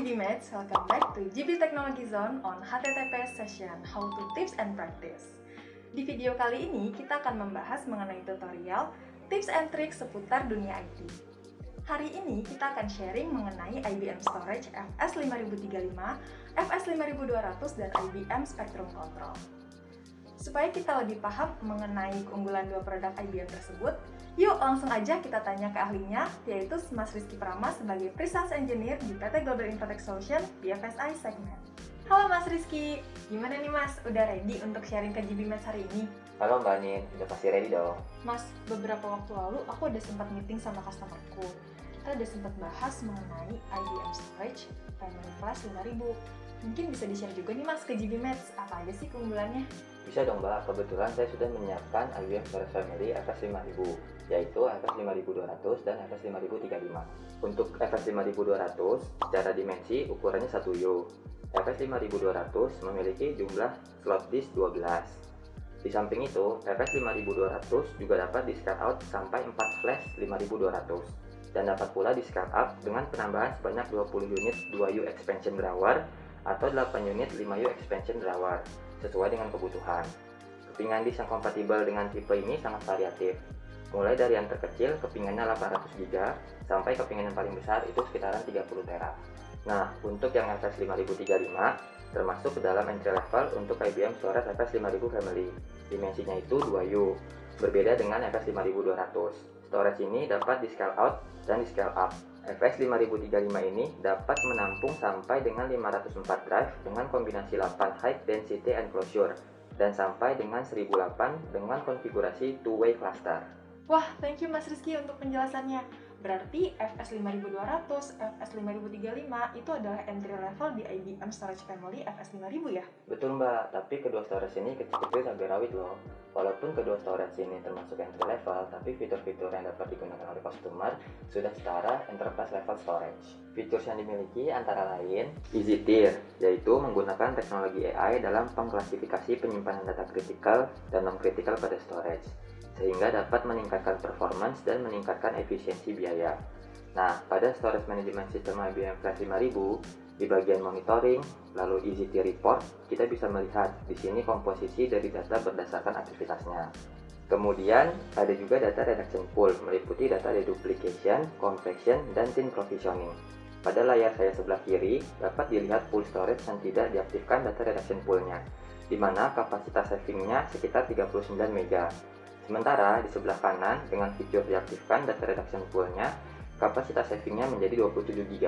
GB Mates, welcome back to GB Technology Zone on HTTP session How to Tips and Practice. Di video kali ini kita akan membahas mengenai tutorial tips and tricks seputar dunia IT. Hari ini kita akan sharing mengenai IBM Storage FS5035, FS5200 dan IBM Spectrum Control. Supaya kita lebih paham mengenai keunggulan dua produk IBM tersebut, yuk langsung aja kita tanya ke ahlinya, yaitu Mas Rizky Prama sebagai Pre-Sales Engineer di PT Global Infotech Solution BFSI segment. Halo Mas Rizky, gimana nih Mas? Udah ready untuk sharing ke GB Mates hari ini? Halo Mbak Nin, udah pasti ready dong. Mas, beberapa waktu lalu aku udah sempat meeting sama customerku. Kita udah sempat bahas mengenai IBM Storage Family Flash 5000. Mungkin bisa di-share juga nih Mas ke GB Mates, apa aja sih keunggulannya? Bisa dong Mbak, kebetulan saya sudah menyiapkan IBM Storage Family FS5000, yaitu FS5200 dan FS5035. Untuk FS5200, secara dimensi ukurannya 1U. FS5200 memiliki jumlah slot disk 12. Di samping itu, FS5200 juga dapat di-scale out sampai 4 flash 5200 dan dapat pula di-scale up dengan penambahan sebanyak 20 unit 2U expansion drawer atau 8 unit 5U expansion drawer sesuai dengan kebutuhan. Kepingan disk yang kompatibel dengan tipe ini sangat variatif, mulai dari yang terkecil kepingannya 800GB sampai kepingan yang paling besar itu sekitaran 30 tera. Nah, untuk yang FS5035 termasuk ke dalam entry level untuk IBM Storage FS5000 Family. Dimensinya itu 2U, berbeda dengan FS5200. Storage ini dapat di-scale out dan di-scale up. FS5035 ini dapat menampung sampai dengan 504 drive dengan kombinasi 8 high density enclosure dan sampai dengan 1008 dengan konfigurasi two-way cluster. Wah, thank you Mas Rizky untuk penjelasannya. Berarti FS5200, FS5035 itu adalah entry level di IBM Storage Family FS5000 ya? Betul Mbak, tapi kedua storage ini kecil-kecil cabai rawit loh. Walaupun kedua storage ini termasuk entry level, tapi fitur-fitur yang dapat digunakan oleh customer sudah setara enterprise level storage. Fitur yang dimiliki antara lain Easy Tier, yaitu menggunakan teknologi AI dalam pengklasifikasi penyimpanan data kritikal dan non-kritikal pada storage, sehingga dapat meningkatkan performance dan meningkatkan efisiensi biaya. Nah, pada Storage Management System IBM Flash 5000, di bagian monitoring, lalu Easy Tier Report, kita bisa melihat di sini komposisi dari data berdasarkan aktivitasnya. Kemudian, ada juga data reduction pool, meliputi data deduplication, compression, dan tin provisioning. Pada layar saya sebelah kiri, dapat dilihat pool storage yang tidak diaktifkan data reduction pool-nya, di mana kapasitas saving-nya sekitar 39 MB. Sementara di sebelah kanan dengan fitur diaktifkan data reduction pool-nya, kapasitas saving-nya menjadi 27 GB.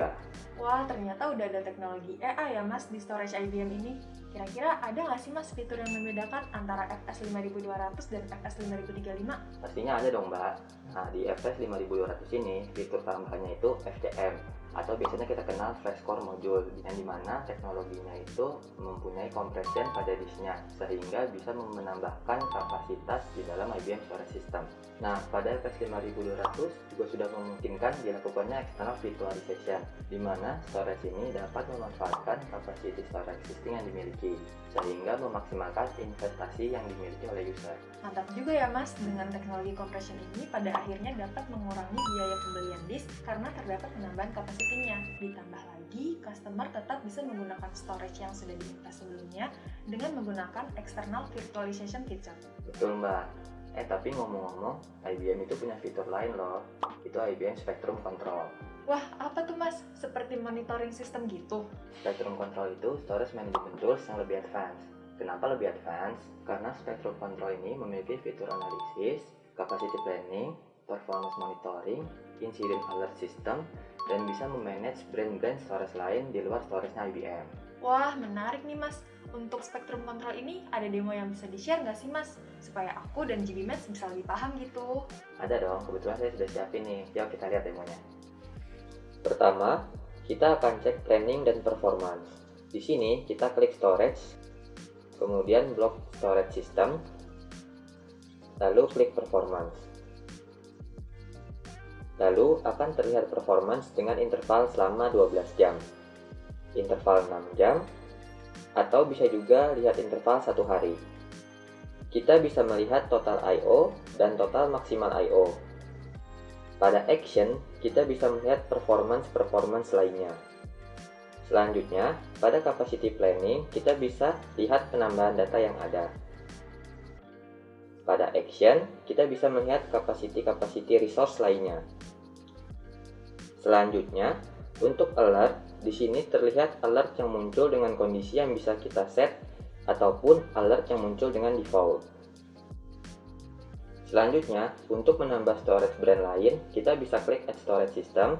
Wah, ternyata udah ada teknologi AI ya Mas di storage IBM ini. Kira-kira ada nggak sih Mas fitur yang membedakan antara FS5200 dan FS5035? Pastinya ada dong Mbak. Nah, di FS5200 ini fitur tambahannya itu FCM, atau biasanya kita kenal Flash Core Module, yang dimana teknologinya itu mempunyai compression pada disknya sehingga bisa menambahkan kapasitas di dalam IBM Storage System. Nah, pada FS5200 juga sudah memungkinkan dilakukannya external virtualization, di mana storage ini dapat memanfaatkan kapasitas storage existing yang dimiliki sehingga memaksimalkan investasi yang dimiliki oleh user. Mantap juga ya Mas, dengan teknologi compression ini pada akhirnya dapat mengurangi biaya pembelian disk karena terdapat penambahan kapasitinya. Ditambah lagi, customer tetap bisa menggunakan storage yang sudah diinvest sebelumnya dengan menggunakan external virtualization feature. Betul Mbak. Tapi ngomong-ngomong, IBM itu punya fitur lain loh, itu IBM Spectrum Control. Wah, apa tuh Mas? Seperti monitoring system gitu? Spectrum Control itu storage management tools yang lebih advance. Kenapa lebih advance? Karena Spectrum Control ini memiliki fitur analisis, capacity planning, performance monitoring, incident alert system, dan bisa memanage brand-brand storage lain di luar storage-nya IBM. Wah, menarik nih Mas. Untuk Spectrum Control ini ada demo yang bisa di-share nggak sih Mas? Supaya aku dan GB Mates bisa lebih paham gitu. Ada dong, kebetulan saya sudah siapin nih. Yuk kita lihat demonya. Pertama, kita akan cek planning dan performance. Di sini kita klik storage, kemudian blok storage system, lalu klik performance. Lalu akan terlihat performance dengan interval selama 12 jam, interval 6 jam, atau bisa juga lihat interval 1 hari. Kita bisa melihat total I/O dan total maksimal I/O. Pada action, kita bisa melihat performance lainnya. Selanjutnya, pada capacity planning, kita bisa lihat penambahan data yang ada. Pada action, kita bisa melihat capacity resource lainnya. Selanjutnya, untuk alert, di sini terlihat alert yang muncul dengan kondisi yang bisa kita set ataupun alert yang muncul dengan default. Selanjutnya, untuk menambah storage brand lain, kita bisa klik Add Storage System.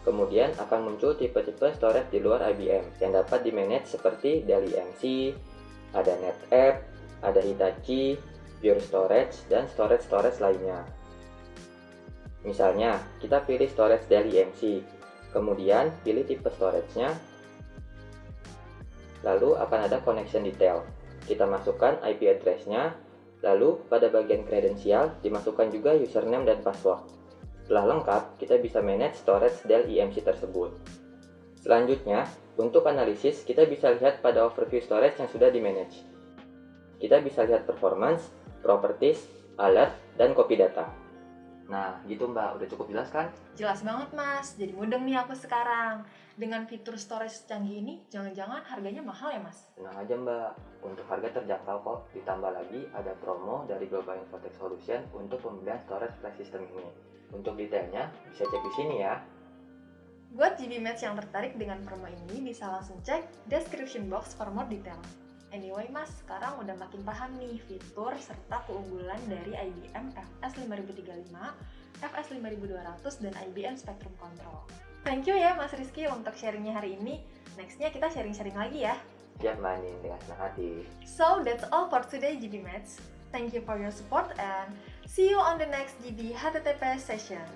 Kemudian akan muncul tipe-tipe storage di luar IBM yang dapat di-manage seperti Dell EMC, ada NetApp, ada Hitachi, Pure Storage, dan storage lainnya. Misalnya, kita pilih storage Dell EMC, kemudian pilih tipe storage-nya, lalu akan ada connection detail. Kita masukkan IP address-nya, lalu pada bagian kredensial dimasukkan juga username dan password. Setelah lengkap, kita bisa manage storage Dell EMC tersebut. Selanjutnya, untuk analisis, kita bisa lihat pada overview storage yang sudah di-manage. Kita bisa lihat performance, properties, alert, dan copy data. Nah, gitu Mbak, udah cukup jelas kan? Jelas banget Mas, jadi mudeng nih aku sekarang. Dengan fitur storage canggih ini, jangan-jangan harganya mahal ya Mas? Tenang aja Mbak, untuk harga terjangkau kok. Ditambah lagi ada promo dari Global Infotech Solution untuk pembelian storage flash system ini. Untuk detailnya, bisa cek di sini ya. Buat GB Match yang tertarik dengan promo ini, bisa langsung cek description box for more detail. Anyway Mas, sekarang udah makin paham nih fitur serta keunggulan dari IBM FS5035, FS5200, dan IBM Spectrum Control. Thank you ya Mas Rizky untuk sharingnya hari ini. Nextnya kita sharing-sharing lagi ya. Siap Mbak Anin, dengan senang hati. So that's all for today GB Match. Thank you for your support and see you on the next GB HTTP session.